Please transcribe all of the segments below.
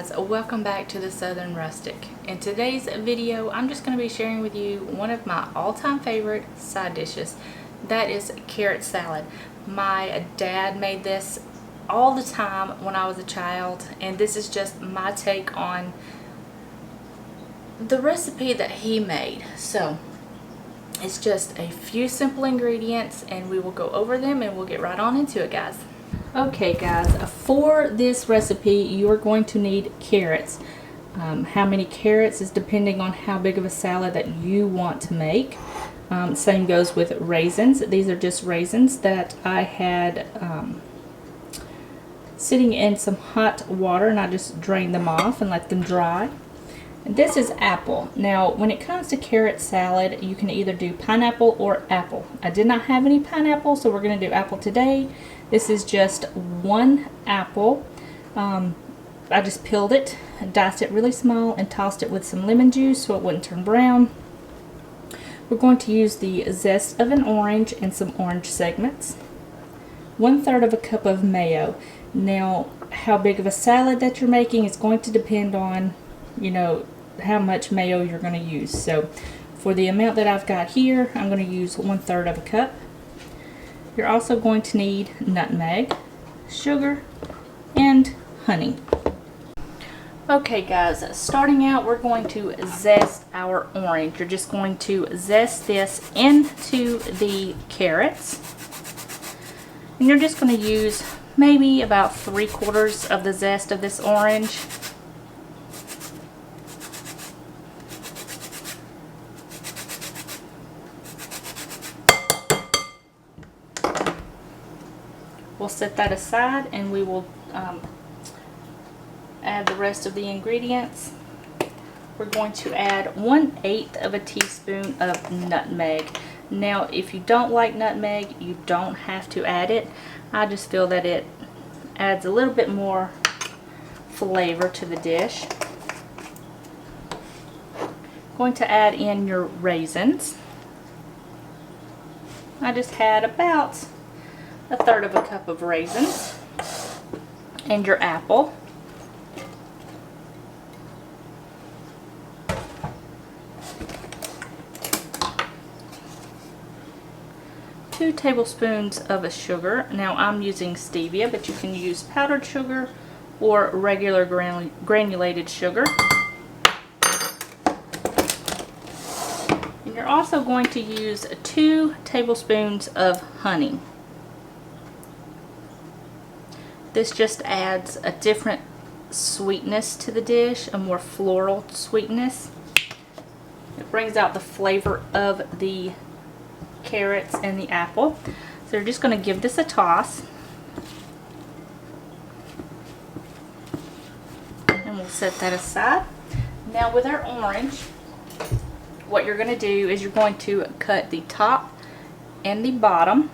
guys, welcome back to the Southern Rustic. In today's video, I'm just going to be sharing with you one of my all-time favorite side dishes. That is carrot salad. My dad made this all the time when I was a child, and this is just my take on the recipe that he made. So it's just a few simple ingredients and we will go over them and we'll get right on into it, guys. Okay guys, for this recipe you are going to need carrots. How many carrots is depending on how big of a salad that you want to make. Same goes with raisins. These are just raisins that I had sitting in some hot water, and I just drained them off and let them dry. And this is apple. Now when it comes to carrot salad, you can either do pineapple or apple. I did not have any pineapple, so we're going to do apple today. This is just one apple. I just peeled it, diced it really small, and tossed it with some lemon juice so it wouldn't turn brown. We're going to use the zest of an orange and some orange segments. 1/3 of a cup of mayo. Now, how big of a salad that you're making is going to depend on, you know, how much mayo you're going to use. So, for the amount that I've got here, I'm going to use 1/3 of a cup. You're also going to need nutmeg, sugar, and honey. Okay guys, starting out we're going to zest our orange. You're just going to zest this into the carrots. And you're just going to use maybe about 3/4 of the zest of this orange. We'll set that aside and we will add the rest of the ingredients. We're going to add 1/8 of a teaspoon of nutmeg. Now if you don't like nutmeg, you don't have to add it. I just feel that it adds a little bit more flavor to the dish. Going to add in your raisins. I just had about 1/3 of a cup of raisins, and your apple, two tablespoons of a sugar. Now I'm using stevia, but you can use powdered sugar or regular granulated sugar. And you're also going to use 2 tablespoons of honey. This just adds a different sweetness to the dish, a more floral sweetness. It brings out the flavor of the carrots and the apple. So we're just going to give this a toss. And we'll set that aside. Now with our orange, what you're going to do is you're going to cut the top and the bottom.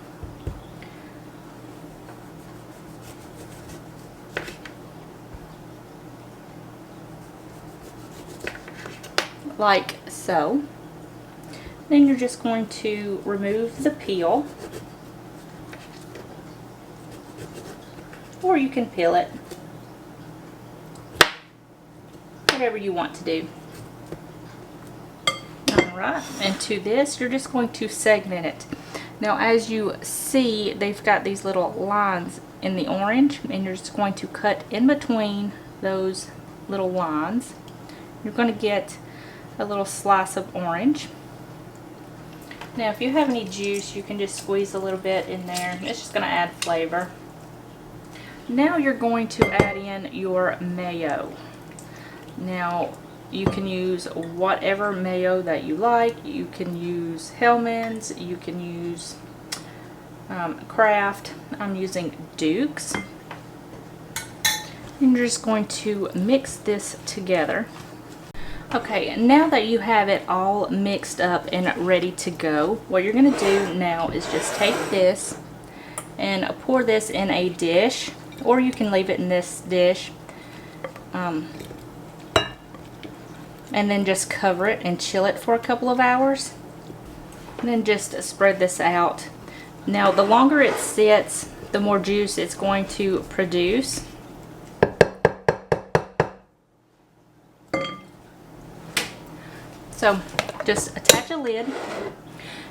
Like so. Then you're just going to remove the peel, or you can peel it, whatever you want to do. Alright, and to this you're just going to segment it. Now as you see, they've got these little lines in the orange, and you're just going to cut in between those little lines. You're going to get a little slice of orange. Now if you have any juice, you can just squeeze a little bit in there. It's just going to add flavor. Now you're going to add in your mayo. Now you can use whatever mayo that you like. You can use Hellmann's, you can use Kraft. I'm using Duke's. And you're just going to mix this together. Okay, now that you have it all mixed up and ready to go, what you're going to do now is just take this and pour this in a dish, or you can leave it in this dish, and then just cover it and chill it for a couple of hours. And then just spread this out. Now the longer it sits, the more juice it's going to produce. So just attach a lid, and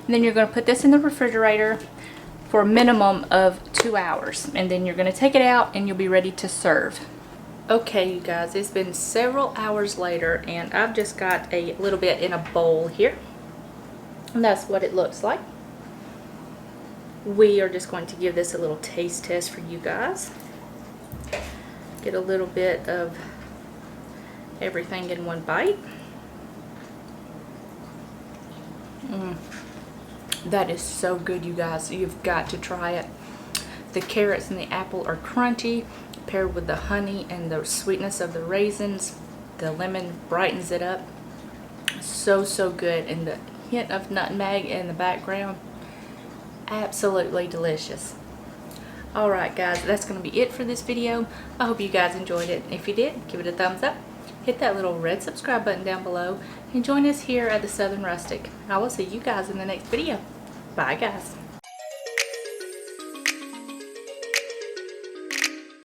then you're going to put this in the refrigerator for a minimum of 2 hours, and then you're going to take it out and you'll be ready to serve. Okay, you guys, it's been several hours later, and I've just got a little bit in a bowl here, and that's what it looks like. We are just going to give this a little taste test for you guys. Get a little bit of everything in one bite. That is so good, you guys. You've got to try it. The carrots and the apple are crunchy, paired with the honey and the sweetness of the raisins. The lemon brightens it up. So good, and the hint of nutmeg in the background. Absolutely delicious. Alright guys, that's going to be it for this video. I hope you guys enjoyed it. If you did, give it a thumbs up. Hit that little red subscribe button down below and join us here at the Southern Rustic. I will see you guys in the next video. Bye guys.